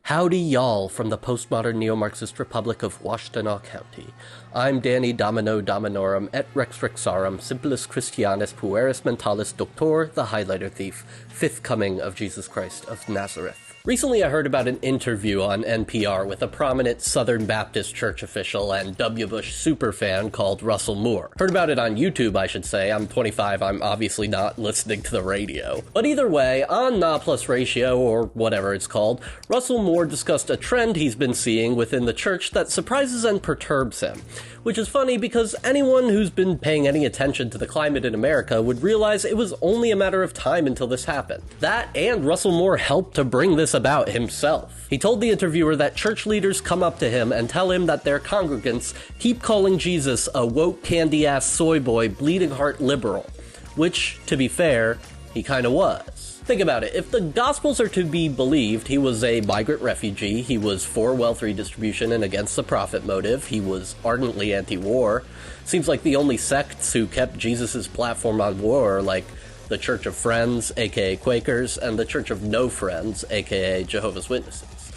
Howdy y'all from the postmodern neo-Marxist Republic of Washtenaw County. I'm Danny Domino Dominorum et Rex Rexarum, Simplus Christianus Pueris Mentalis Doctor, the Highlighter Thief, fifth coming of Jesus Christ of Nazareth. Recently I heard about an interview on NPR with a prominent Southern Baptist church official and W. Bush superfan called Russel Moore. Heard about it on YouTube, I should say. I'm 25, I'm obviously not listening to the radio. But either way, on Na Plus Ratio, or whatever it's called, Russel Moore discussed a trend he's been seeing within the church that surprises and perturbs him. Which is funny because anyone who's been paying any attention to the climate in America would realize it was only a matter of time until this happened. That and Russel Moore helped to bring this about himself. He told the interviewer that church leaders come up to him and tell him that their congregants keep calling Jesus a woke candy-ass soy boy bleeding heart liberal. Which, to be fair, he kinda was. Think about it, if the Gospels are to be believed, he was a migrant refugee, he was for wealth redistribution and against the profit motive, he was ardently anti-war. Seems like the only sects who kept Jesus' platform on war are like the Church of Friends, aka Quakers, and the Church of No Friends, aka Jehovah's Witnesses.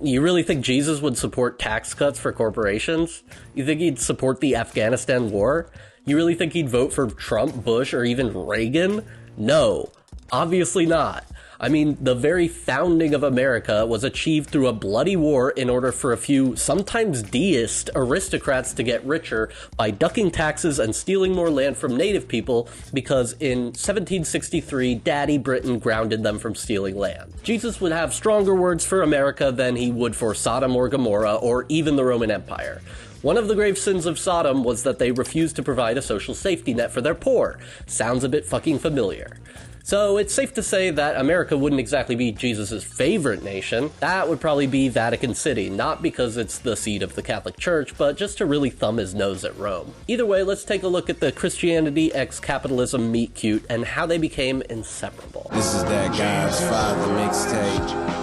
You really think Jesus would support tax cuts for corporations? You think he'd support the Afghanistan war? You really think he'd vote for Trump, Bush, or even Reagan? No. Obviously not. I mean, the very founding of America was achieved through a bloody war in order for a few, sometimes deist, aristocrats to get richer by ducking taxes and stealing more land from native people because in 1763, Daddy Britain grounded them from stealing land. Jesus would have stronger words for America than he would for Sodom or Gomorrah or even the Roman Empire. One of the grave sins of Sodom was that they refused to provide a social safety net for their poor. Sounds a bit fucking familiar. So it's safe to say that America wouldn't exactly be Jesus' favorite nation. That would probably be Vatican City, not because it's the seat of the Catholic Church, but just to really thumb his nose at Rome. Either way, let's take a look at the Christianity x capitalism meet cute and how they became inseparable. This is that God's Father mixtape.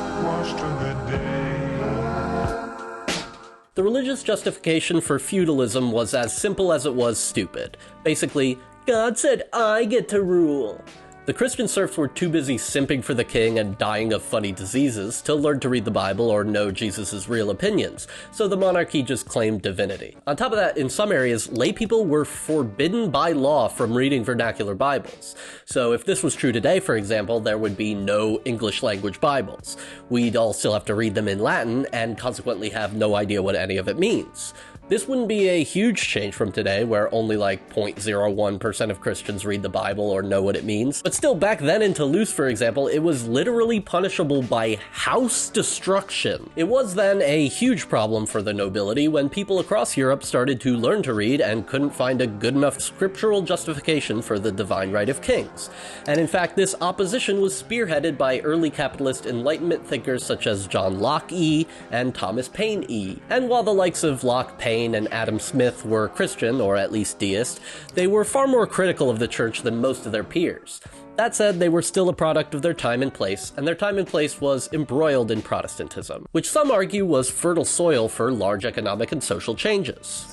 The religious justification for feudalism was as simple as it was stupid. Basically, God said I get to rule. The Christian serfs were too busy simping for the king and dying of funny diseases to learn to read the Bible or know Jesus' real opinions, so the monarchy just claimed divinity. On top of that, in some areas, lay people were forbidden by law from reading vernacular Bibles. So if this was true today, for example, there would be no English language Bibles. We'd all still have to read them in Latin and consequently have no idea what any of it means. This wouldn't be a huge change from today, where only like 0.01% of Christians read the Bible or know what it means. But still, back then in Toulouse, for example, it was literally punishable by house destruction. It was then a huge problem for the nobility when people across Europe started to learn to read and couldn't find a good enough scriptural justification for the divine right of kings. And in fact, this opposition was spearheaded by early capitalist Enlightenment thinkers such as John Locke E. and Thomas Paine E. And while the likes of Locke, Paine, and Adam Smith were Christian, or at least deist, they were far more critical of the church than most of their peers. That said, they were still a product of their time and place, and their time and place was embroiled in Protestantism, which some argue was fertile soil for large economic and social changes.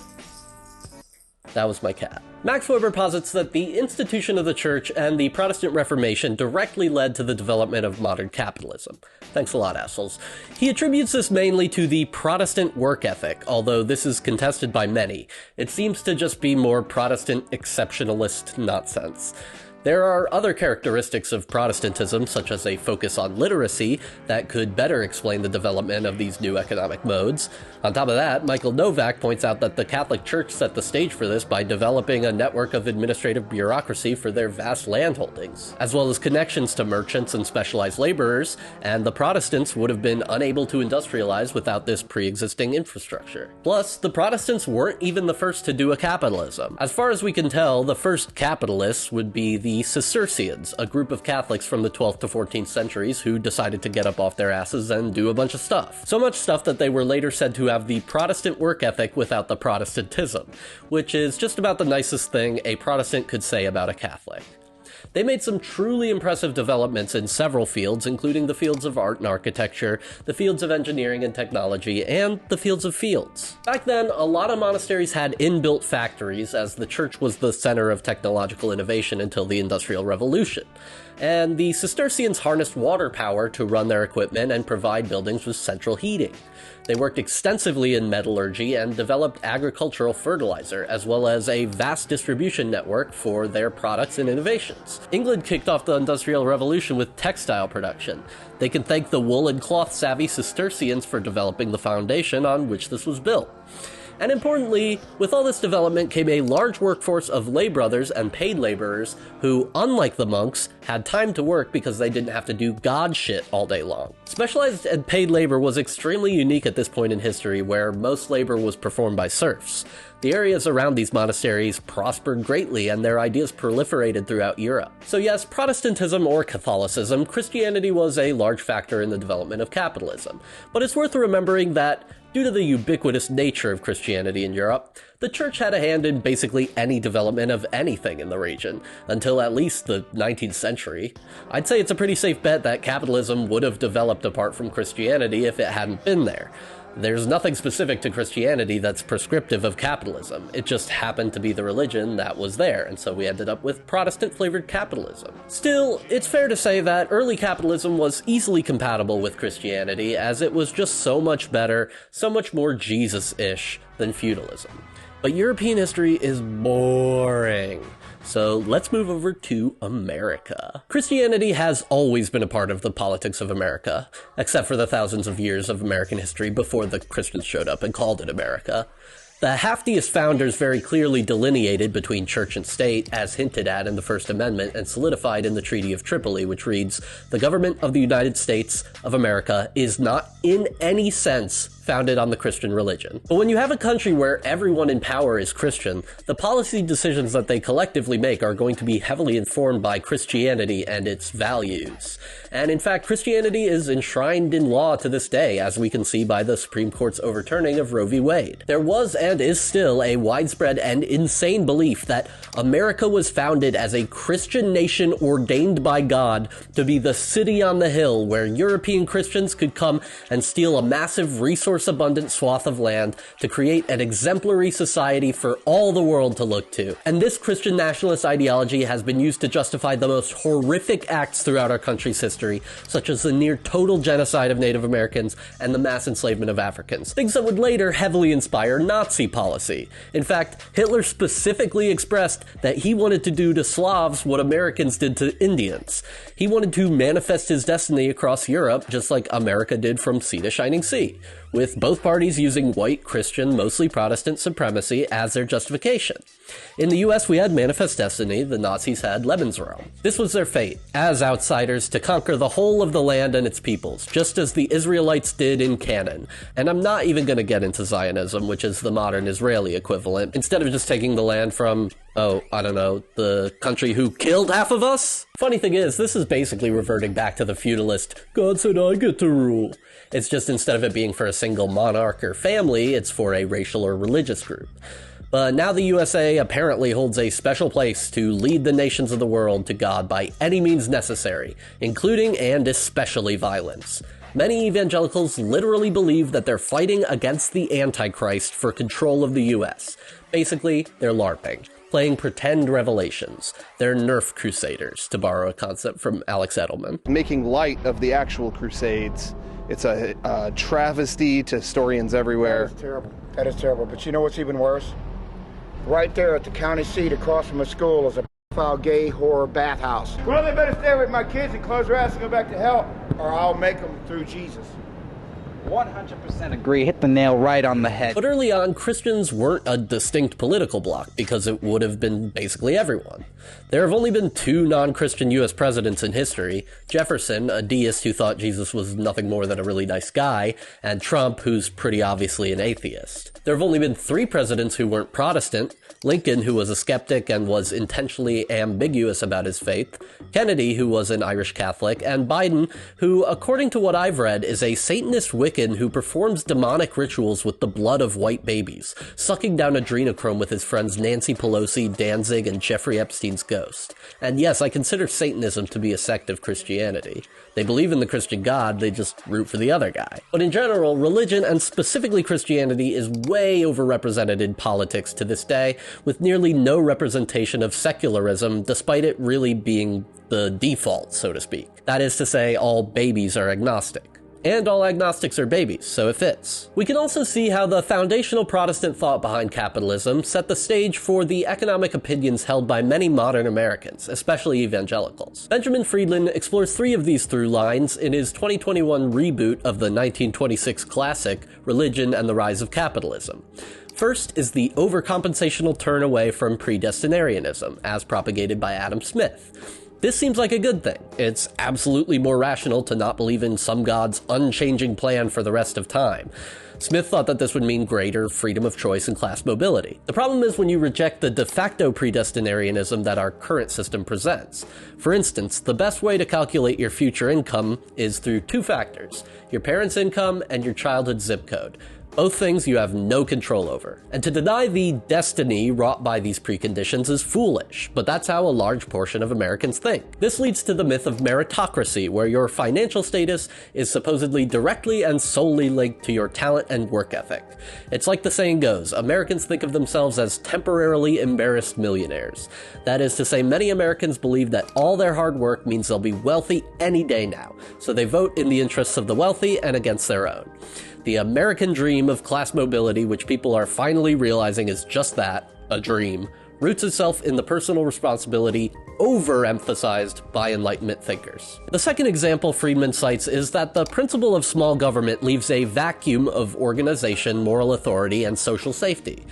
That was my cat. Max Weber posits that the institution of the church and the Protestant Reformation directly led to the development of modern capitalism. Thanks a lot, assholes. He attributes this mainly to the Protestant work ethic, although this is contested by many. It seems to just be more Protestant exceptionalist nonsense. There are other characteristics of Protestantism, such as a focus on literacy, that could better explain the development of these new economic modes. On top of that, Michael Novak points out that the Catholic Church set the stage for this by developing a network of administrative bureaucracy for their vast landholdings, as well as connections to merchants and specialized laborers, and the Protestants would have been unable to industrialize without this pre-existing infrastructure. Plus, the Protestants weren't even the first to do a capitalism. As far as we can tell, the first capitalists would be the Cistercians, a group of Catholics from the 12th to 14th centuries who decided to get up off their asses and do a bunch of stuff. So much stuff that they were later said to have the Protestant work ethic without the Protestantism, which is just about the nicest thing a Protestant could say about a Catholic. They made some truly impressive developments in several fields, including the fields of art and architecture, the fields of engineering and technology, and the fields of fields. Back then, a lot of monasteries had inbuilt factories, as the church was the center of technological innovation until the Industrial Revolution. and the Cistercians harnessed water power to run their equipment and provide buildings with central heating. They worked extensively in metallurgy and developed agricultural fertilizer, as well as a vast distribution network for their products and innovations. England kicked off the Industrial Revolution with textile production. They can thank the wool and cloth-savvy Cistercians for developing the foundation on which this was built. And importantly, with all this development came a large workforce of lay brothers and paid laborers who, unlike the monks, had time to work because they didn't have to do god shit all day long. Specialized and paid labor was extremely unique at this point in history, where most labor was performed by serfs. The areas around these monasteries prospered greatly, and their ideas proliferated throughout Europe. So yes, Protestantism or Catholicism, Christianity was a large factor in the development of capitalism. But it's worth remembering that, due to the ubiquitous nature of Christianity in Europe, the church had a hand in basically any development of anything in the region, until at least the 19th century. I'd say it's a pretty safe bet that capitalism would have developed apart from Christianity if it hadn't been there. There's nothing specific to Christianity that's prescriptive of capitalism. It just happened to be the religion that was there, and so we ended up with Protestant-flavored capitalism. Still, it's fair to say that early capitalism was easily compatible with Christianity, as it was just so much better, so much more Jesus-ish than feudalism. But European history is boring. So let's move over to America. Christianity has always been a part of the politics of America, except for the thousands of years of American history before the Christians showed up and called it America. The half-deist founders very clearly delineated between church and state, as hinted at in the First Amendment and solidified in the Treaty of Tripoli, which reads, "The government of the United States of America is not in any sense founded on the Christian religion." But when you have a country where everyone in power is Christian, the policy decisions that they collectively make are going to be heavily informed by Christianity and its values. And in fact, Christianity is enshrined in law to this day, as we can see by the Supreme Court's overturning of Roe v. Wade. There was and is still a widespread and insane belief that America was founded as a Christian nation ordained by God to be the city on the hill where European Christians could come and steal a massive resource-abundant swath of land to create an exemplary society for all the world to look to. And this Christian nationalist ideology has been used to justify the most horrific acts throughout our country's history, such as the near-total genocide of Native Americans and the mass enslavement of Africans, things that would later heavily inspire Nazi policy. In fact, Hitler specifically expressed that he wanted to do to Slavs what Americans did to Indians. He wanted to manifest his destiny across Europe, just like America did from sea to shining sea, with both parties using white, Christian, mostly Protestant supremacy as their justification. In the US, we had Manifest Destiny, the Nazis had Lebensraum. This was their fate, as outsiders, to conquer the whole of the land and its peoples, just as the Israelites did in Canaan. And I'm not even going to get into Zionism, which is the modern Israeli equivalent, instead of just taking the land from, the country who killed half of us? Funny thing is, this is basically reverting back to the feudalist, God said I get to rule. It's just instead of it being for a single monarch or family, it's for a racial or religious group. But now the USA apparently holds a special place to lead the nations of the world to God by any means necessary, including and especially violence. Many evangelicals literally believe that they're fighting against the Antichrist for control of the US. Basically, they're LARPing, playing pretend revelations. They're Nerf crusaders, to borrow a concept from Alex Edelman. Making light of the actual crusades. It's a travesty to historians everywhere. That is terrible. That is terrible. But you know what's even worse? Right there at the county seat across from a school is a pedophile gay horror bathhouse. Well, they better stay with my kids and close their ass and go back to hell, or I'll make them through Jesus. 100% agree. Hit the nail right on the head. But early on, Christians weren't a distinct political bloc because it would have been basically everyone. There have only been two non-Christian US presidents in history, Jefferson, a deist who thought Jesus was nothing more than a really nice guy, and Trump, who's pretty obviously an atheist. There have only been three presidents who weren't Protestant, Lincoln, who was a skeptic and was intentionally ambiguous about his faith, Kennedy, who was an Irish Catholic, and Biden, who, according to what I've read, is a Satanist Wiccan Wiccan who performs demonic rituals with the blood of white babies, sucking down adrenochrome with his friends Nancy Pelosi, Danzig, and Jeffrey Epstein's ghost. And yes, I consider Satanism to be a sect of Christianity. They believe in the Christian God, they just root for the other guy. But in general, religion, and specifically Christianity, is way overrepresented in politics to this day, with nearly no representation of secularism, despite it really being the default, so to speak. That is to say, all babies are agnostic. And all agnostics are babies, so it fits. We can also see how the foundational Protestant thought behind capitalism set the stage for the economic opinions held by many modern Americans, especially evangelicals. Benjamin Friedman explores 3 of these through lines in his 2021 reboot of the 1926 classic, Religion and the Rise of Capitalism. First is the overcompensational turn away from predestinarianism, as propagated by Adam Smith. This seems like a good thing. It's absolutely more rational to not believe in some god's unchanging plan for the rest of time. Smith thought that this would mean greater freedom of choice and class mobility. The problem is when you reject the de facto predestinarianism that our current system presents. For instance, the best way to calculate your future income is through 2 factors: your parents' income and your childhood zip code. Both things you have no control over. And to deny the destiny wrought by these preconditions is foolish, but that's how a large portion of Americans think. This leads to the myth of meritocracy, where your financial status is supposedly directly and solely linked to your talent and work ethic. It's like the saying goes, Americans think of themselves as temporarily embarrassed millionaires. That is to say, many Americans believe that all their hard work means they'll be wealthy any day now, so they vote in the interests of the wealthy and against their own. The American dream of class mobility, which people are finally realizing is just that, a dream, roots itself in the personal responsibility overemphasized by Enlightenment thinkers. The second example Friedman cites is that the principle of small government leaves a vacuum of organization, moral authority, and social safety.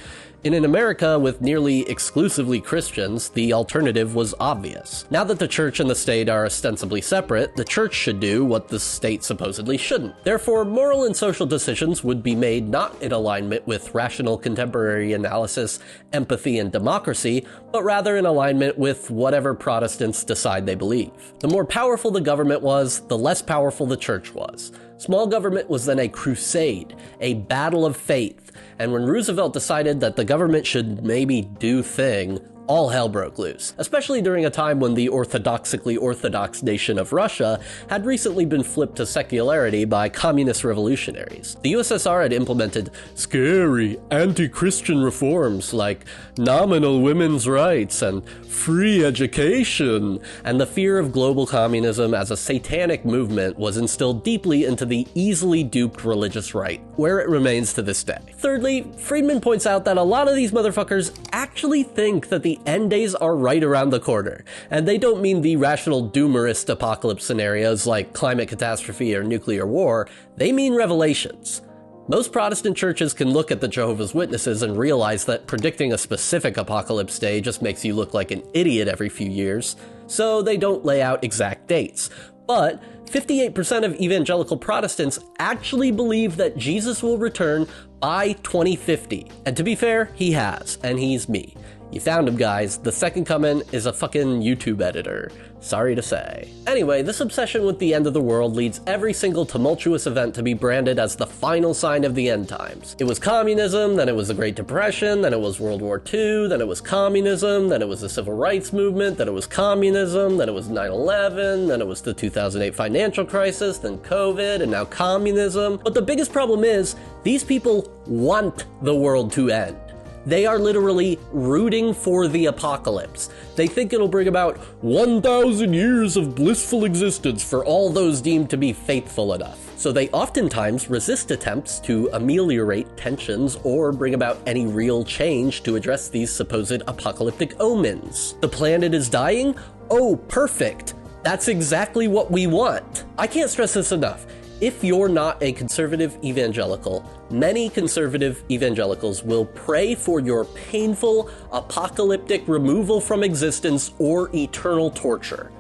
In an America with nearly exclusively Christians, the alternative was obvious. Now that the church and the state are ostensibly separate, the church should do what the state supposedly shouldn't. Therefore, moral and social decisions would be made not in alignment with rational contemporary analysis, empathy, and democracy, but rather in alignment with whatever Protestants decide they believe. The more powerful the government was, the less powerful the church was. Small government was then a crusade, a battle of faith, and when Roosevelt decided that the government should maybe do thing, all hell broke loose, especially during a time when the orthodoxically orthodox nation of Russia had recently been flipped to secularity by communist revolutionaries. The USSR had implemented scary anti-Christian reforms like nominal women's rights and free education, and the fear of global communism as a satanic movement was instilled deeply into the easily duped religious right, where it remains to this day. Thirdly, Friedman points out that a lot of these motherfuckers actually think that the end days are right around the corner, and they don't mean the rational doomerist apocalypse scenarios like climate catastrophe or nuclear war, they mean revelations. Most Protestant churches can look at the Jehovah's Witnesses and realize that predicting a specific apocalypse day just makes you look like an idiot every few years, so they don't lay out exact dates. But 58% of evangelical Protestants actually believe that Jesus will return by 2050. And to be fair, he has, and he's me. You found him, guys. The second coming is a fucking YouTube editor. Sorry to say. Anyway, this obsession with the end of the world leads every single tumultuous event to be branded as the final sign of the end times. It was communism, then it was the Great Depression, then it was World War II, then it was communism, then it was the Civil Rights Movement, then it was communism, then it was 9/11, then it was the 2008 financial crisis, then COVID, and now communism. But the biggest problem is, these people want the world to end. They are literally rooting for the apocalypse. They think it'll bring about 1,000 years of blissful existence for all those deemed to be faithful enough. So they oftentimes resist attempts to ameliorate tensions or bring about any real change to address these supposed apocalyptic omens. The planet is dying? Oh, perfect. That's exactly what we want. I can't stress this enough. If you're not a conservative evangelical, many conservative evangelicals will pray for your painful, apocalyptic removal from existence or eternal torture.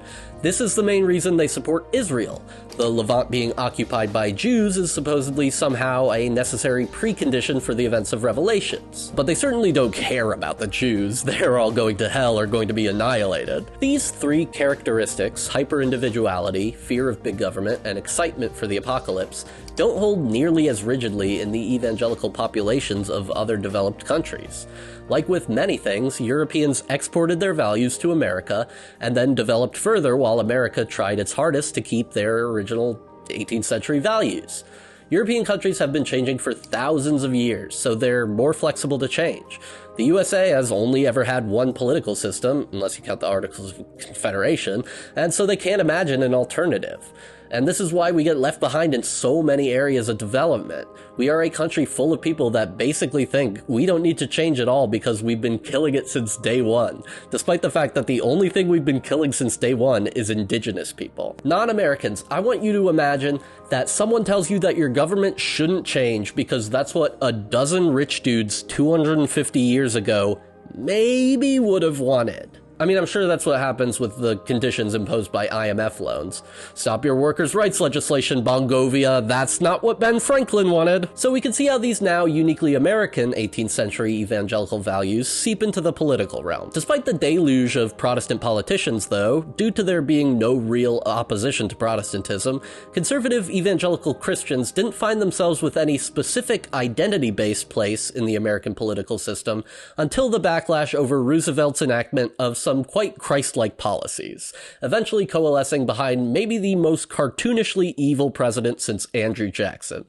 This is the main reason they support Israel. The Levant being occupied by Jews is supposedly somehow a necessary precondition for the events of Revelations. But they certainly don't care about the Jews. They're all going to hell or going to be annihilated. These three characteristics, hyper-individuality, fear of big government, and excitement for the apocalypse, don't hold nearly as rigidly in the evangelical populations of other developed countries. Like with many things, Europeans exported their values to America and then developed further while America tried its hardest to keep their original 18th century values. European countries have been changing for thousands of years, so they're more flexible to change. The USA has only ever had one political system, unless you count the Articles of Confederation, and so they can't imagine an alternative. And this is why we get left behind in so many areas of development. We are a country full of people that basically think we don't need to change at all because we've been killing it since day one, despite the fact that the only thing we've been killing since day one is indigenous people. Non-Americans, I want you to imagine that someone tells you that your government shouldn't change because that's what a dozen rich dudes 250 years ago maybe would have wanted. I mean, I'm sure that's what happens with the conditions imposed by IMF loans. Stop your workers' rights legislation, Bongovia. That's not what Ben Franklin wanted. So we can see how these now uniquely American 18th century evangelical values seep into the political realm. Despite the deluge of Protestant politicians, though, due to there being no real opposition to Protestantism, conservative evangelical Christians didn't find themselves with any specific identity-based place in the American political system until the backlash over Roosevelt's enactment of some quite Christ-like policies, eventually coalescing behind maybe the most cartoonishly evil president since Andrew Jackson.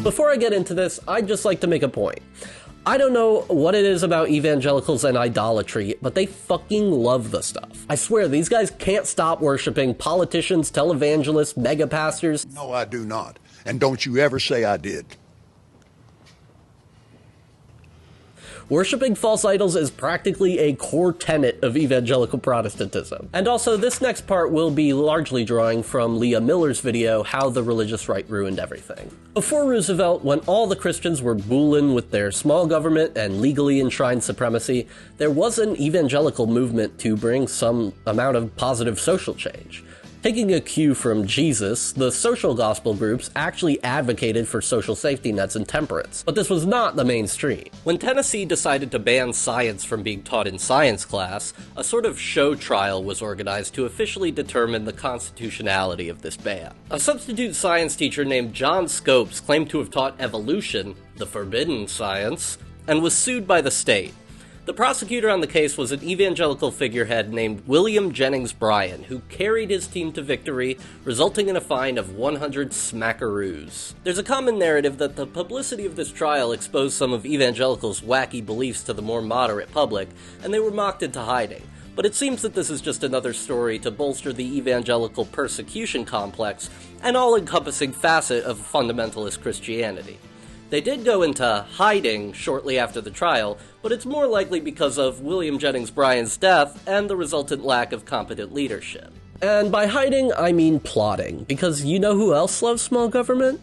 Before I get into this, I'd just like to make a point. I don't know what it is about evangelicals and idolatry, but they fucking love the stuff. I swear, these guys can't stop worshiping politicians, televangelists, megapastors. No, I do not. And don't you ever say I did. Worshipping false idols is practically a core tenet of evangelical Protestantism. And also, this next part will be largely drawing from Leah Miller's video, How the Religious Right Ruined Everything. Before Roosevelt, when all the Christians were bullin' with their small government and legally enshrined supremacy, there was an evangelical movement to bring some amount of positive social change. Taking a cue from Jesus, the social gospel groups actually advocated for social safety nets and temperance, but this was not the mainstream. When Tennessee decided to ban science from being taught in science class, a sort of show trial was organized to officially determine the constitutionality of this ban. A substitute science teacher named John Scopes claimed to have taught evolution, the forbidden science, and was sued by the state. The prosecutor on the case was an evangelical figurehead named William Jennings Bryan, who carried his team to victory, resulting in a fine of 100 smackaroos. There's a common narrative that the publicity of this trial exposed some of evangelicals' wacky beliefs to the more moderate public, and they were mocked into hiding. But it seems that this is just another story to bolster the evangelical persecution complex, an all-encompassing facet of fundamentalist Christianity. They did go into hiding shortly after the trial, but it's more likely because of William Jennings Bryan's death and the resultant lack of competent leadership. And by hiding, I mean plotting, because you know who else loves small government?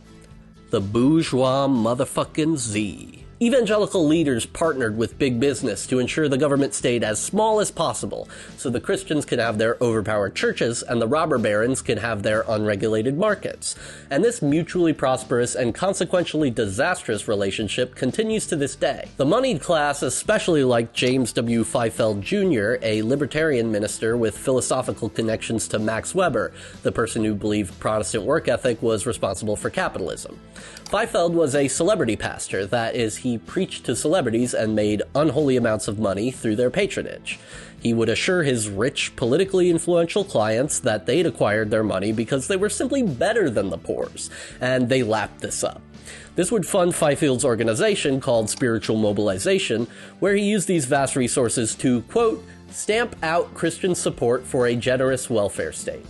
The bourgeois motherfucking Z. Evangelical leaders partnered with big business to ensure the government stayed as small as possible, so the Christians can have their overpowered churches and the robber barons can have their unregulated markets. And this mutually prosperous and consequentially disastrous relationship continues to this day. The moneyed class especially liked James W. Fifield Jr., a libertarian minister with philosophical connections to Max Weber, the person who believed Protestant work ethic was responsible for capitalism. Fifield was a celebrity pastor, that is, he preached to celebrities and made unholy amounts of money through their patronage. He would assure his rich, politically influential clients that they'd acquired their money because they were simply better than the poors, and they lapped this up. This would fund Fifield's organization called Spiritual Mobilization, where he used these vast resources to, quote, stamp out Christian support for a generous welfare state.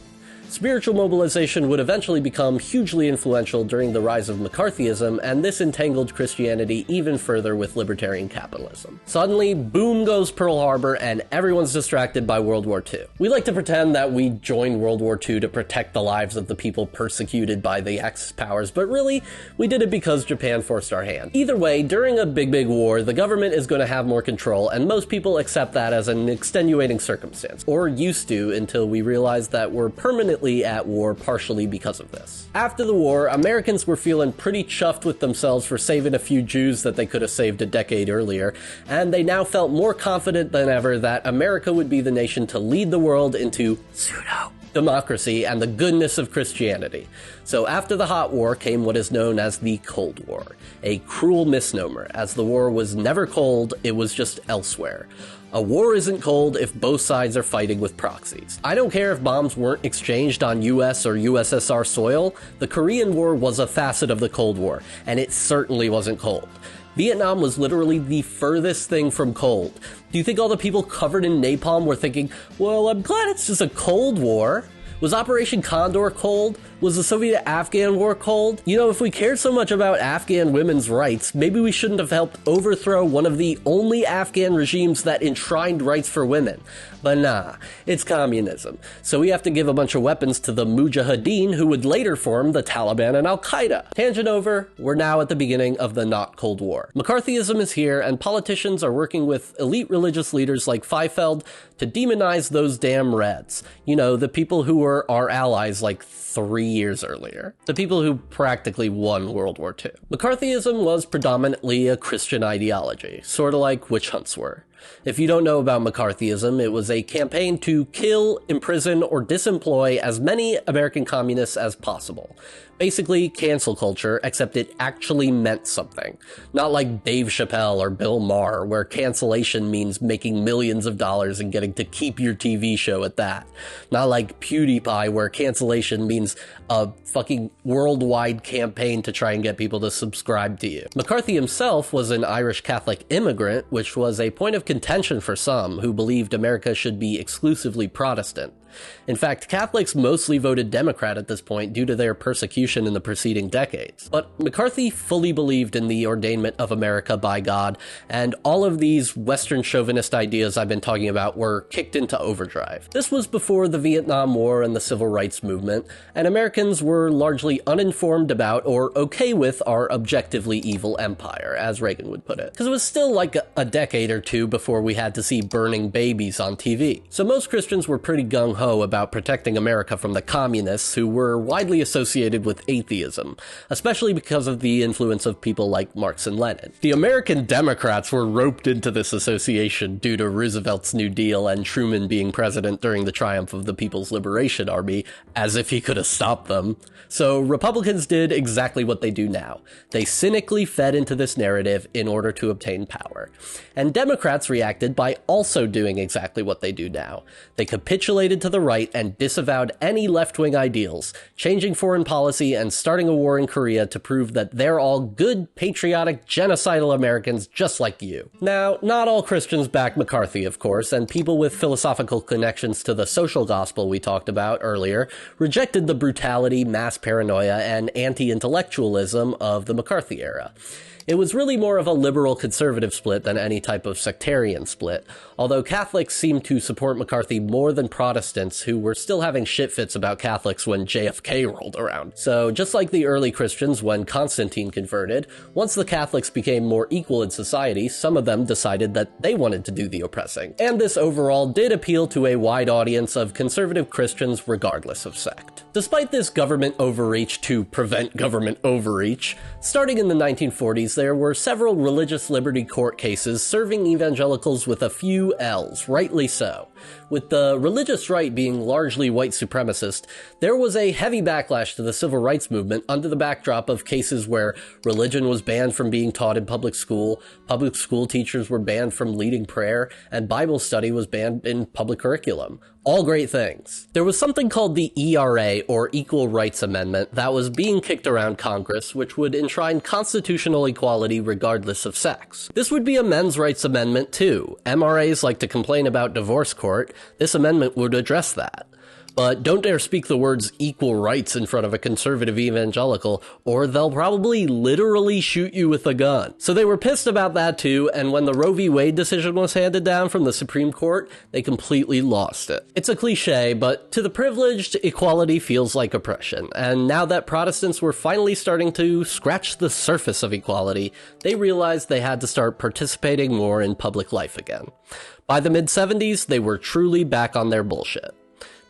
Spiritual mobilization would eventually become hugely influential during the rise of McCarthyism, and this entangled Christianity even further with libertarian capitalism. Suddenly, boom goes Pearl Harbor, and everyone's distracted by World War II. We like to pretend that we joined World War II to protect the lives of the people persecuted by the Axis powers, but really, we did it because Japan forced our hand. Either way, during a big war, the government is going to have more control, and most people accept that as an extenuating circumstance, or used to until we realized that we're permanently at war partially because of this. After the war, Americans were feeling pretty chuffed with themselves for saving a few Jews that they could have saved a decade earlier, and they now felt more confident than ever that America would be the nation to lead the world into pseudo-democracy and the goodness of Christianity. So after the Hot War came what is known as the Cold War, a cruel misnomer, as the war was never cold, it was just elsewhere. A war isn't cold if both sides are fighting with proxies. I don't care if bombs weren't exchanged on US or USSR soil, the Korean War was a facet of the Cold War, and it certainly wasn't cold. Vietnam was literally the furthest thing from cold. Do you think all the people covered in napalm were thinking, well, I'm glad it's just a Cold War? Was Operation Condor cold? Was the Soviet-Afghan war cold? You know, if we cared so much about Afghan women's rights, maybe we shouldn't have helped overthrow one of the only Afghan regimes that enshrined rights for women. But nah, it's communism. So we have to give a bunch of weapons to the Mujahideen, who would later form the Taliban and Al-Qaeda. Tangent over, we're now at the beginning of the not Cold War. McCarthyism is here, and politicians are working with elite religious leaders like Feifeld to demonize those damn Reds. You know, the people who were our allies like 3 years earlier. The people who practically won World War II. McCarthyism was predominantly a Christian ideology, sort of like witch hunts were. If you don't know about McCarthyism, it was a campaign to kill, imprison, or disemploy as many American communists as possible. Basically, cancel culture, except it actually meant something. Not like Dave Chappelle or Bill Maher, where cancellation means making millions of dollars and getting to keep your TV show at that. Not like PewDiePie, where cancellation means a fucking worldwide campaign to try and get people to subscribe to you. McCarthy himself was an Irish Catholic immigrant, which was a point of contention for some who believed America should be exclusively Protestant. In fact, Catholics mostly voted Democrat at this point due to their persecution in the preceding decades. But McCarthy fully believed in the ordainment of America by God, and all of these Western chauvinist ideas I've been talking about were kicked into overdrive. This was before the Vietnam War and the Civil Rights Movement, and Americans were largely uninformed about or okay with our objectively evil empire, as Reagan would put it. Because it was still like a decade or two before we had to see burning babies on TV. So most Christians were pretty gung-ho about protecting America from the communists, who were widely associated with atheism, especially because of the influence of people like Marx and Lenin. The American Democrats were roped into this association due to Roosevelt's New Deal and Truman being president during the triumph of the People's Liberation Army, as if he could have stopped them. So Republicans did exactly what they do now. They cynically fed into this narrative in order to obtain power. And Democrats reacted by also doing exactly what they do now. They capitulated to the right and disavowed any left-wing ideals, changing foreign policy and starting a war in Korea to prove that they're all good, patriotic, genocidal Americans just like you. Now, not all Christians back McCarthy, of course, and people with philosophical connections to the social gospel we talked about earlier rejected the brutality, mass paranoia, and anti-intellectualism of the McCarthy era. It was really more of a liberal-conservative split than any type of sectarian split, although Catholics seemed to support McCarthy more than Protestants, who were still having shit-fits about Catholics when JFK rolled around. So, just like the early Christians when Constantine converted, once the Catholics became more equal in society, some of them decided that they wanted to do the oppressing. And this overall did appeal to a wide audience of conservative Christians regardless of sect. Despite this government overreach to prevent government overreach, starting in the 1940s, there were several religious liberty court cases serving evangelicals with a few L's, rightly so. With the religious right being largely white supremacist, there was a heavy backlash to the civil rights movement under the backdrop of cases where religion was banned from being taught in public school teachers were banned from leading prayer, and Bible study was banned in public curriculum. All great things. There was something called the ERA, or Equal Rights Amendment, that was being kicked around Congress, which would enshrine constitutional equality regardless of sex. This would be a men's rights amendment too. MRAs like to complain about divorce court. This amendment would address that. But don't dare speak the words equal rights in front of a conservative evangelical, or they'll probably literally shoot you with a gun. So they were pissed about that too, and when the Roe v. Wade decision was handed down from the Supreme Court, they completely lost it. It's a cliche, but to the privileged, equality feels like oppression, and now that Protestants were finally starting to scratch the surface of equality, they realized they had to start participating more in public life again. By the mid-70s, they were truly back on their bullshit.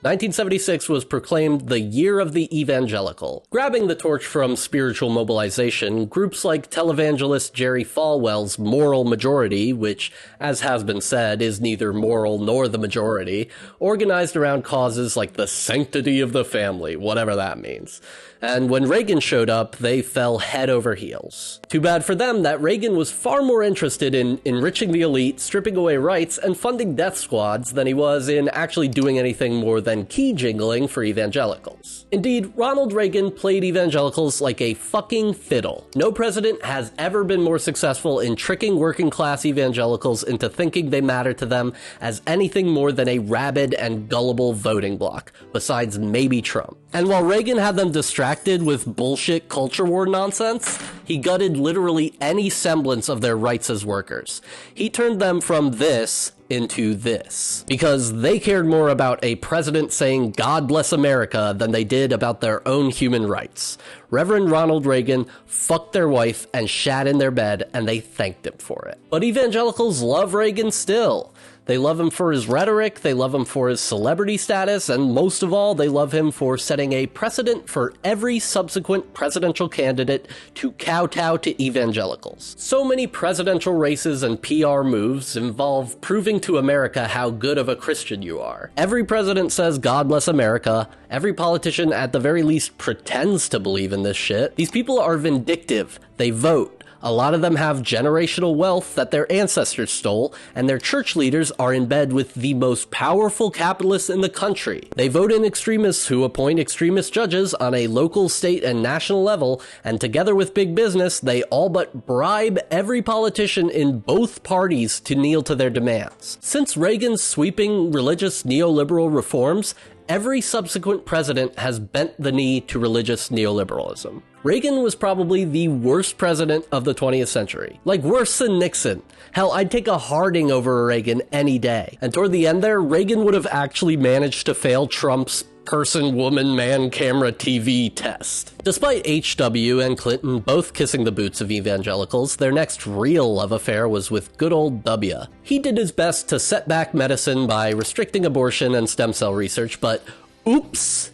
1976 was proclaimed the Year of the Evangelical. Grabbing the torch from spiritual mobilization, groups like televangelist Jerry Falwell's Moral Majority, which, as has been said, is neither moral nor the majority, organized around causes like the sanctity of the family, whatever that means. And when Reagan showed up, they fell head over heels. Too bad for them that Reagan was far more interested in enriching the elite, stripping away rights, and funding death squads than he was in actually doing anything more than key jingling for evangelicals. Indeed, Ronald Reagan played evangelicals like a fucking fiddle. No president has ever been more successful in tricking working class evangelicals into thinking they matter to them as anything more than a rabid and gullible voting bloc, besides maybe Trump. And while Reagan had them distracted with bullshit culture war nonsense, he gutted literally any semblance of their rights as workers. He turned them from this into this, because they cared more about a president saying God bless America than they did about their own human rights. Reverend Ronald Reagan fucked their wife and shat in their bed, and they thanked him for it. But evangelicals love Reagan still. They love him for his rhetoric, they love him for his celebrity status, and most of all, they love him for setting a precedent for every subsequent presidential candidate to kowtow to evangelicals. So many presidential races and PR moves involve proving to America how good of a Christian you are. Every president says God bless America, every politician at the very least pretends to believe in this shit. These people are vindictive, they vote. A lot of them have generational wealth that their ancestors stole, and their church leaders are in bed with the most powerful capitalists in the country. They vote in extremists who appoint extremist judges on a local, state, and national level, and together with big business, they all but bribe every politician in both parties to kneel to their demands. Since Reagan's sweeping religious neoliberal reforms, every subsequent president has bent the knee to religious neoliberalism. Reagan was probably the worst president of the 20th century. Like, worse than Nixon. Hell, I'd take a Harding over Reagan any day. And toward the end there, Reagan would have actually managed to fail Trump's person, woman, man, camera, TV test. Despite H.W. and Clinton both kissing the boots of evangelicals, their next real love affair was with good old W. He did his best to set back medicine by restricting abortion and stem cell research, but oops!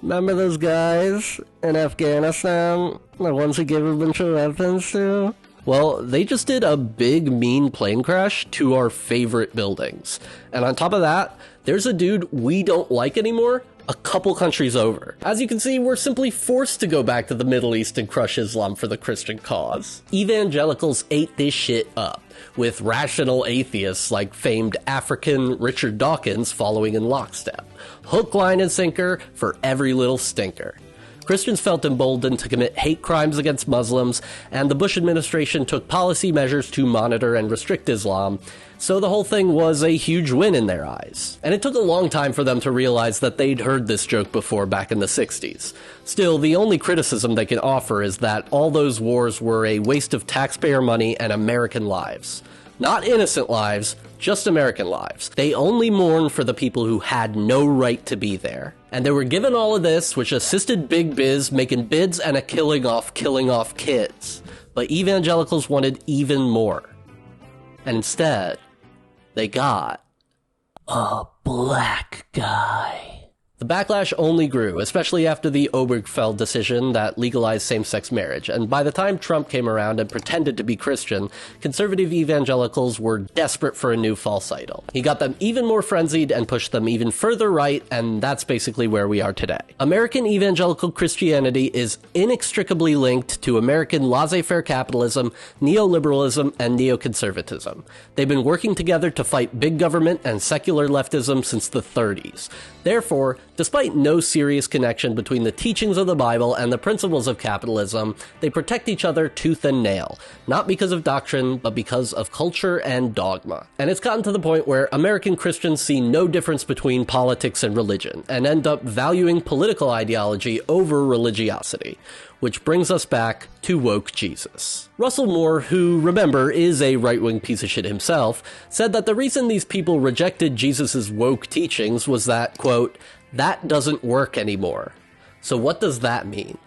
Remember those guys in Afghanistan? The ones he gave a bunch of weapons to? Well, they just did a big, mean plane crash to our favorite buildings. And on top of that, there's a dude we don't like anymore a couple countries over. As you can see, we're simply forced to go back to the Middle East and crush Islam for the Christian cause. Evangelicals ate this shit up, with rational atheists like famed African Richard Dawkins following in lockstep. Hook, line, and sinker for every little stinker. Christians felt emboldened to commit hate crimes against Muslims, and the Bush administration took policy measures to monitor and restrict Islam, so the whole thing was a huge win in their eyes. And it took a long time for them to realize that they'd heard this joke before back in the 60s. Still, the only criticism they can offer is that all those wars were a waste of taxpayer money and American lives. Not innocent lives, just American lives. They only mourn for the people who had no right to be there. And they were given all of this, which assisted Big Biz making bids and a killing off kids. But evangelicals wanted even more. And instead, they got a black guy. The backlash only grew, especially after the Overrule decision that legalized same-sex marriage, and by the time Trump came around and pretended to be Christian, conservative evangelicals were desperate for a new false idol. He got them even more frenzied and pushed them even further right, and that's basically where we are today. American evangelical Christianity is inextricably linked to American laissez-faire capitalism, neoliberalism, and neoconservatism. They've been working together to fight big government and secular leftism since the 30s. Therefore, Despite no serious connection between the teachings of the Bible and the principles of capitalism, they protect each other tooth and nail, not because of doctrine, but because of culture and dogma. And it's gotten to the point where American Christians see no difference between politics and religion, and end up valuing political ideology over religiosity. Which brings us back to woke Jesus. Russel Moore, who, remember, is a right-wing piece of shit himself, said that the reason these people rejected Jesus' woke teachings was that, quote, that doesn't work anymore. So what does that mean?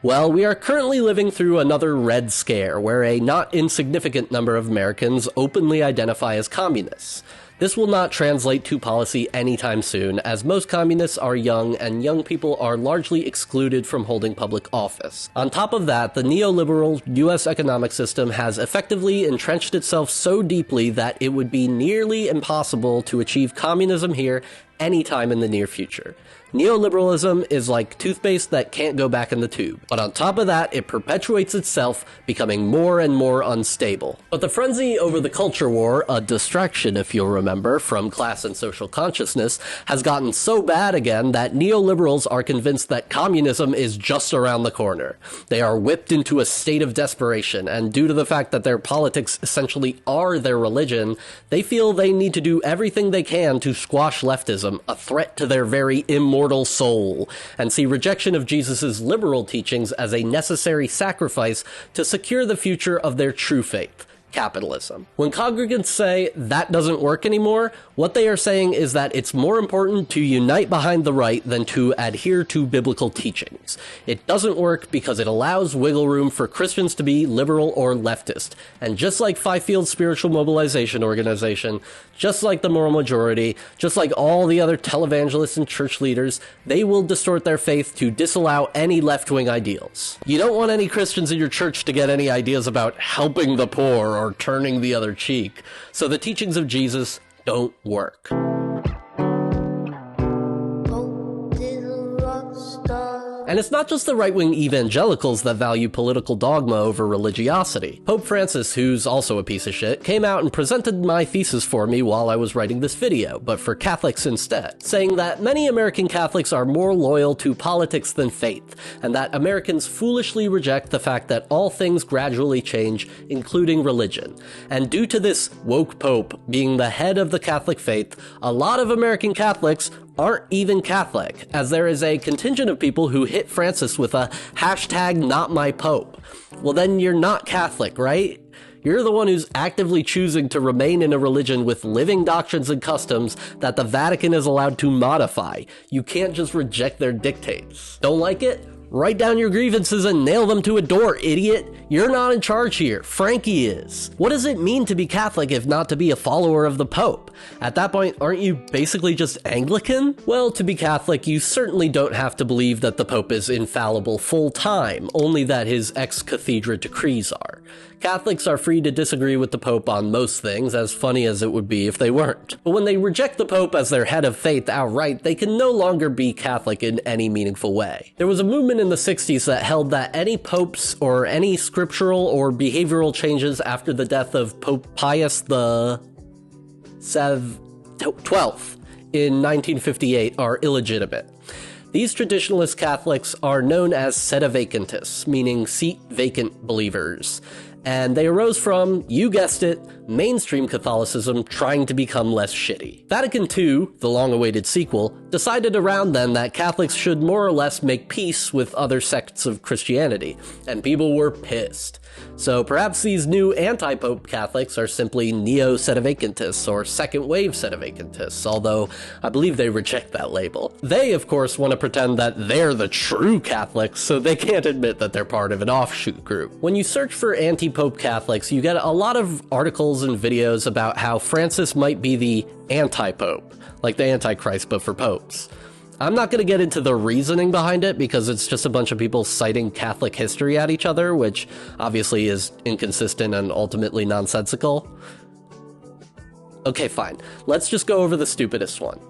Well, we are currently living through another Red Scare, where a not insignificant number of Americans openly identify as communists. This will not translate to policy anytime soon, as most communists are young and young people are largely excluded from holding public office. On top of that, the neoliberal US economic system has effectively entrenched itself so deeply that it would be nearly impossible to achieve communism here anytime in the near future. Neoliberalism is like toothpaste that can't go back in the tube. But on top of that, it perpetuates itself, becoming more and more unstable. But the frenzy over the culture war, a distraction if you'll remember, from class and social consciousness, has gotten so bad again that neoliberals are convinced that communism is just around the corner. They are whipped into a state of desperation, and due to the fact that their politics essentially are their religion, they feel they need to do everything they can to squash leftism, a threat to their very immortal soul, and see rejection of Jesus' liberal teachings as a necessary sacrifice to secure the future of their true faith, capitalism. When congregants say that doesn't work anymore, what they are saying is that it's more important to unite behind the right than to adhere to biblical teachings. It doesn't work because it allows wiggle room for Christians to be liberal or leftist. And just like Fifield Spiritual Mobilization Organization, just like the Moral Majority, just like all the other televangelists and church leaders, they will distort their faith to disallow any left-wing ideals. You don't want any Christians in your church to get any ideas about helping the poor or turning the other cheek, so the teachings of Jesus don't work. And it's not just the right-wing evangelicals that value political dogma over religiosity. Pope Francis, who's also a piece of shit, came out and presented my thesis for me while I was writing this video, but for Catholics instead, saying that many American Catholics are more loyal to politics than faith, and that Americans foolishly reject the fact that all things gradually change, including religion. And due to this woke Pope being the head of the Catholic faith, a lot of American Catholics aren't even Catholic, as there is a contingent of people who hit Francis with a #NotMyPope. Well, then you're not Catholic, right? You're the one who's actively choosing to remain in a religion with living doctrines and customs that the Vatican is allowed to modify. You can't just reject their dictates. Don't like it? Write down your grievances and nail them to a door, idiot. You're not in charge here. Frankie is. What does it mean to be Catholic if not to be a follower of the Pope? At that point, aren't you basically just Anglican? Well, to be Catholic, you certainly don't have to believe that the Pope is infallible full time, only that his ex cathedra decrees are. Catholics are free to disagree with the Pope on most things, as funny as it would be if they weren't. But when they reject the Pope as their head of faith outright, they can no longer be Catholic in any meaningful way. There was a movement in the 60s that held that any popes or any scriptural or behavioral changes after the death of Pope Pius XII in 1958 are illegitimate. These traditionalist Catholics are known as sedevacantists, meaning seat vacant believers. And they arose from, you guessed it, mainstream Catholicism trying to become less shitty. Vatican II, the long-awaited sequel, decided around then that Catholics should more or less make peace with other sects of Christianity, and people were pissed. So perhaps these new anti-Pope Catholics are simply neo-sedevacantists or second-wave sedevacantists, although I believe they reject that label. They, of course, want to pretend that they're the true Catholics, so they can't admit that they're part of an offshoot group. When you search for anti-Pope Catholics, you get a lot of articles and videos about how Francis might be the anti-Pope, like the Antichrist but for popes. I'm not going to get into the reasoning behind it because it's just a bunch of people citing Catholic history at each other, which obviously is inconsistent and ultimately nonsensical. Okay, fine. Let's just go over the stupidest one.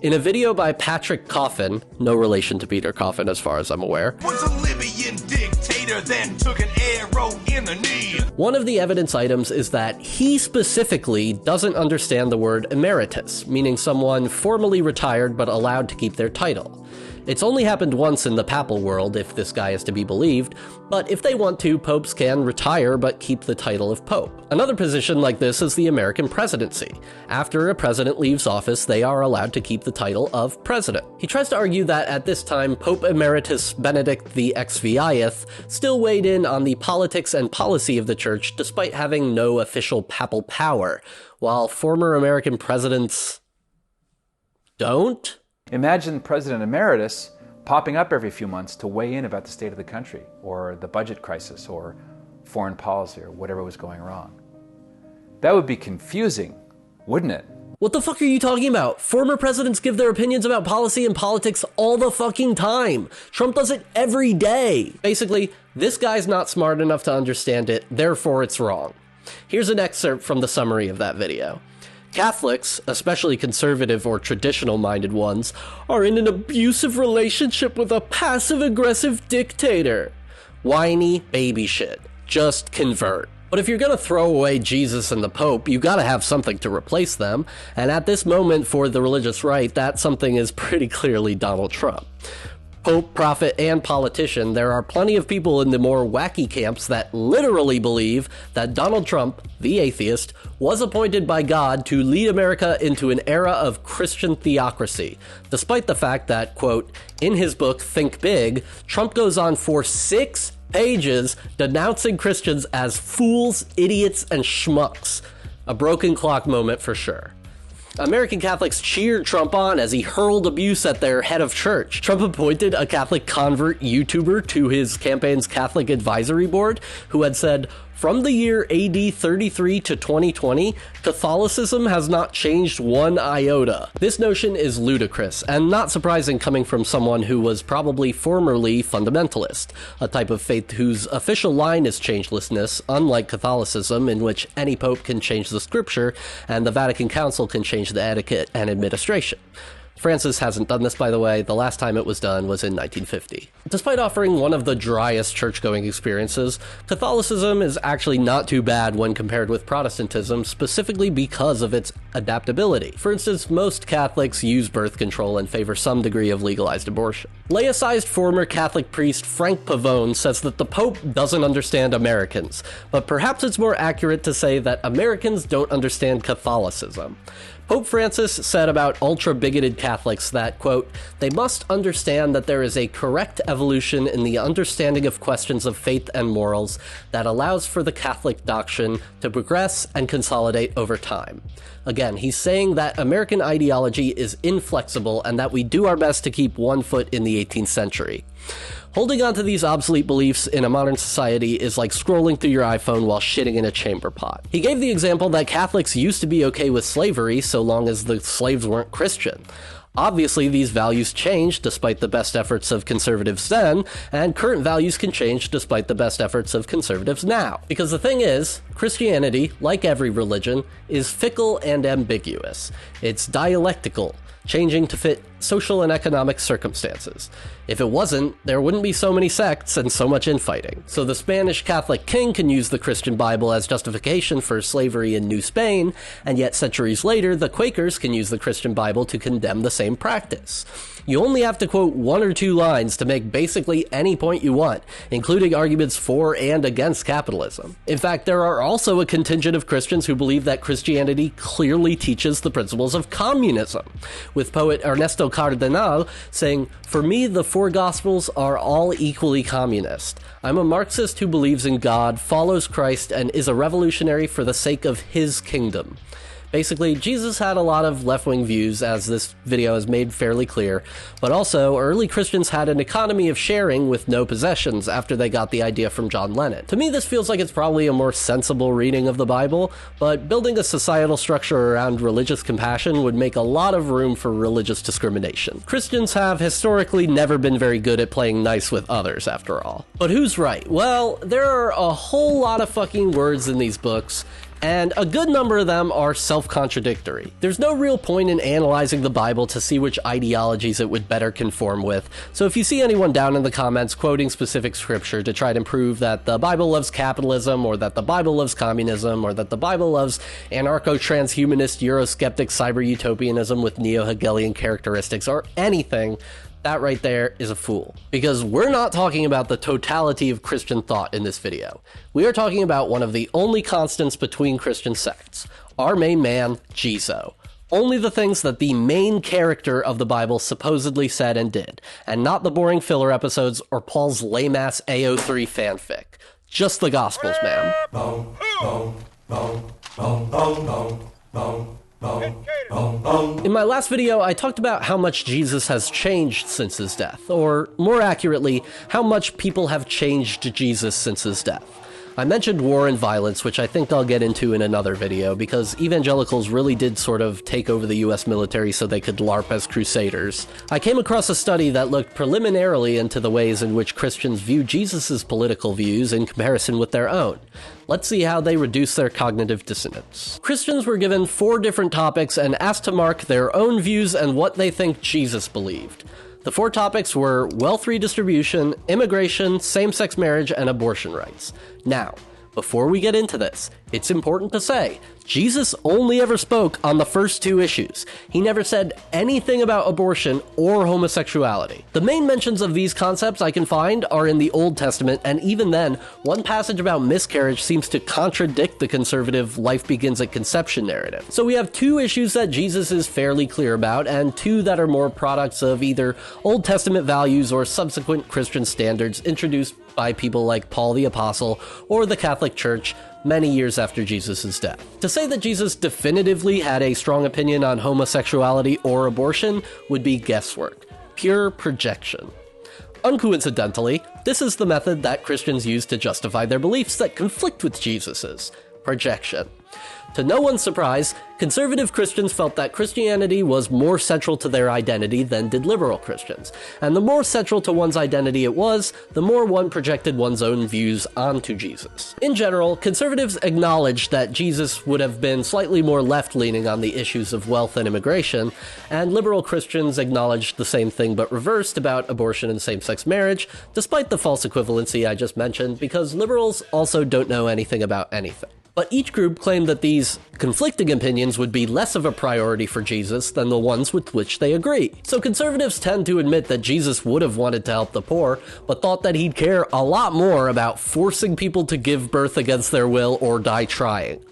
In a video by Patrick Coffin, no relation to Peter Coffin as far as I'm aware, was a Libyan dictator, then took an arrow in in the knee. One of the evidence items is that he specifically doesn't understand the word emeritus, meaning someone formally retired but allowed to keep their title. It's only happened once in the papal world, if this guy is to be believed, but if they want to, popes can retire but keep the title of pope. Another position like this is the American presidency. After a president leaves office, they are allowed to keep the title of president. He tries to argue that at this time, Pope Emeritus Benedict the XVIth still weighed in on the politics and policy of the church despite having no official papal power, while former American presidents don't? Imagine President Emeritus popping up every few months to weigh in about the state of the country, or the budget crisis, or foreign policy, or whatever was going wrong. That would be confusing, wouldn't it? What the fuck are you talking about? Former presidents give their opinions about policy and politics all the fucking time. Trump does it every day. Basically, this guy's not smart enough to understand it, therefore it's wrong. Here's an excerpt from the summary of that video. Catholics, especially conservative or traditional-minded ones, are in an abusive relationship with a passive-aggressive dictator. Whiny baby shit. Just convert. But if you're gonna throw away Jesus and the Pope, you gotta have something to replace them, and at this moment for the religious right, that something is pretty clearly Donald Trump. Pope, prophet, and politician, there are plenty of people in the more wacky camps that literally believe that Donald Trump, the atheist, was appointed by God to lead America into an era of Christian theocracy, despite the fact that, quote, in his book Think Big, Trump goes on for 6 pages denouncing Christians as fools, idiots, and schmucks. A broken clock moment for sure. American Catholics cheered Trump on as he hurled abuse at their head of church. Trump appointed a Catholic convert YouTuber to his campaign's Catholic advisory board who had said, from the year AD 33 to 2020, Catholicism has not changed one iota. This notion is ludicrous, and not surprising coming from someone who was probably formerly fundamentalist, a type of faith whose official line is changelessness, unlike Catholicism, in which any pope can change the scripture, and the Vatican Council can change the etiquette and administration. Francis hasn't done this, by the way. The last time it was done was in 1950. Despite offering one of the driest church-going experiences, Catholicism is actually not too bad when compared with Protestantism, specifically because of its adaptability. For instance, most Catholics use birth control and favor some degree of legalized abortion. Laicized former Catholic priest Frank Pavone says that the Pope doesn't understand Americans, but perhaps it's more accurate to say that Americans don't understand Catholicism. Pope Francis said about ultra-bigoted Catholics that, quote, they must understand that there is a correct evolution in the understanding of questions of faith and morals that allows for the Catholic doctrine to progress and consolidate over time. Again, he's saying that American ideology is inflexible and that we do our best to keep one foot in the 18th century. Holding on to these obsolete beliefs in a modern society is like scrolling through your iPhone while shitting in a chamber pot. He gave the example that Catholics used to be okay with slavery so long as the slaves weren't Christian. Obviously, these values changed despite the best efforts of conservatives then, and current values can change despite the best efforts of conservatives now. Because the thing is, Christianity, like every religion, is fickle and ambiguous. It's dialectical, changing to fit social and economic circumstances. If it wasn't, there wouldn't be so many sects and so much infighting. So the Spanish Catholic king can use the Christian Bible as justification for slavery in New Spain, and yet centuries later, the Quakers can use the Christian Bible to condemn the same practice. You only have to quote 1 or 2 lines to make basically any point you want, including arguments for and against capitalism. In fact, there are also a contingent of Christians who believe that Christianity clearly teaches the principles of communism, with poet Ernesto Cardenal saying, "For me, the 4 Gospels are all equally communist. I'm a Marxist who believes in God, follows Christ, and is a revolutionary for the sake of his kingdom." Basically, Jesus had a lot of left-wing views, as this video has made fairly clear, but also early Christians had an economy of sharing with no possessions after they got the idea from John Lennon. To me, this feels like it's probably a more sensible reading of the Bible, but building a societal structure around religious compassion would make a lot of room for religious discrimination. Christians have historically never been very good at playing nice with others, after all. But who's right? Well, there are a whole lot of fucking words in these books, and a good number of them are self-contradictory. There's no real point in analyzing the Bible to see which ideologies it would better conform with, so if you see anyone down in the comments quoting specific scripture to try to prove that the Bible loves capitalism, or that the Bible loves communism, or that the Bible loves anarcho-transhumanist, Eurosceptic cyber-utopianism with neo-Hegelian characteristics, or anything, that right there is a fool. Because we're not talking about the totality of Christian thought in this video. We are talking about one of the only constants between Christian sects, our main man, Jesus. Only the things that the main character of the Bible supposedly said and did, and not the boring filler episodes or Paul's lame-ass AO3 fanfic. Just the Gospels, man. In my last video, I talked about how much Jesus has changed since his death, or more accurately, how much people have changed Jesus since his death. I mentioned war and violence, which I think I'll get into in another video, because evangelicals really did sort of take over the US military so they could LARP as crusaders. I came across a study that looked preliminarily into the ways in which Christians view Jesus' political views in comparison with their own. Let's see how they reduce their cognitive dissonance. Christians were given 4 different topics and asked to mark their own views and what they think Jesus believed. The 4 topics were wealth redistribution, immigration, same-sex marriage, and abortion rights. Now, before we get into this, it's important to say, Jesus only ever spoke on the first 2 issues. He never said anything about abortion or homosexuality. The main mentions of these concepts I can find are in the Old Testament, and even then, one passage about miscarriage seems to contradict the conservative life begins at conception narrative. So we have 2 issues that Jesus is fairly clear about, and 2 that are more products of either Old Testament values or subsequent Christian standards introduced by people like Paul the Apostle or the Catholic Church many years after Jesus' death. To say that Jesus definitively had a strong opinion on homosexuality or abortion would be guesswork, pure projection. Uncoincidentally, this is the method that Christians use to justify their beliefs that conflict with Jesus's: projection. To no one's surprise, conservative Christians felt that Christianity was more central to their identity than did liberal Christians, and the more central to one's identity it was, the more one projected one's own views onto Jesus. In general, conservatives acknowledged that Jesus would have been slightly more left-leaning on the issues of wealth and immigration, and liberal Christians acknowledged the same thing but reversed about abortion and same-sex marriage, despite the false equivalency I just mentioned, because liberals also don't know anything about anything. But each group claimed that these conflicting opinions would be less of a priority for Jesus than the ones with which they agree. So conservatives tend to admit that Jesus would have wanted to help the poor, but thought that he'd care a lot more about forcing people to give birth against their will or die trying.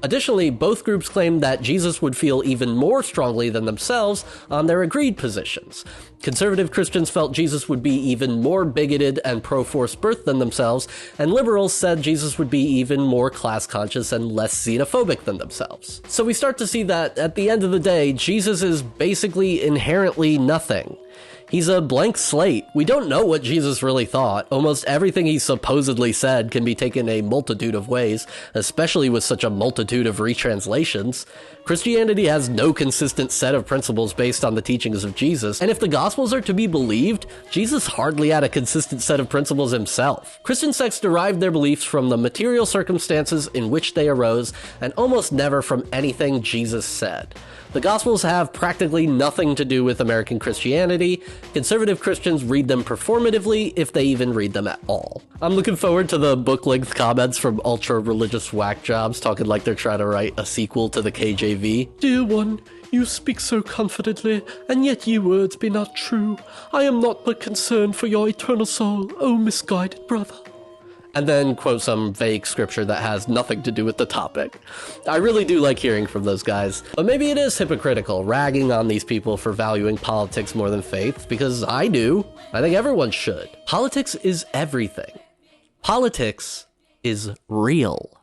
Additionally, both groups claimed that Jesus would feel even more strongly than themselves on their agreed positions. Conservative Christians felt Jesus would be even more bigoted and pro-forced birth than themselves, and liberals said Jesus would be even more class-conscious and less xenophobic than themselves. So we start to see that, at the end of the day, Jesus is basically inherently nothing. He's a blank slate. We don't know what Jesus really thought. Almost everything he supposedly said can be taken a multitude of ways, especially with such a multitude of retranslations. Christianity has no consistent set of principles based on the teachings of Jesus, and if the Gospels are to be believed, Jesus hardly had a consistent set of principles himself. Christian sects derived their beliefs from the material circumstances in which they arose, and almost never from anything Jesus said. The Gospels have practically nothing to do with American Christianity. Conservative Christians read them performatively, if they even read them at all. I'm looking forward to the book-length comments from ultra-religious whack jobs talking like they're trying to write a sequel to the KJV. Dear one, you speak so confidently, and yet ye words be not true. I am not but concerned for your eternal soul, O misguided brother. And then quote some vague scripture that has nothing to do with the topic. I really do like hearing from those guys. But maybe it is hypocritical, ragging on these people for valuing politics more than faith, because I do. I think everyone should. Politics is everything. Politics is real.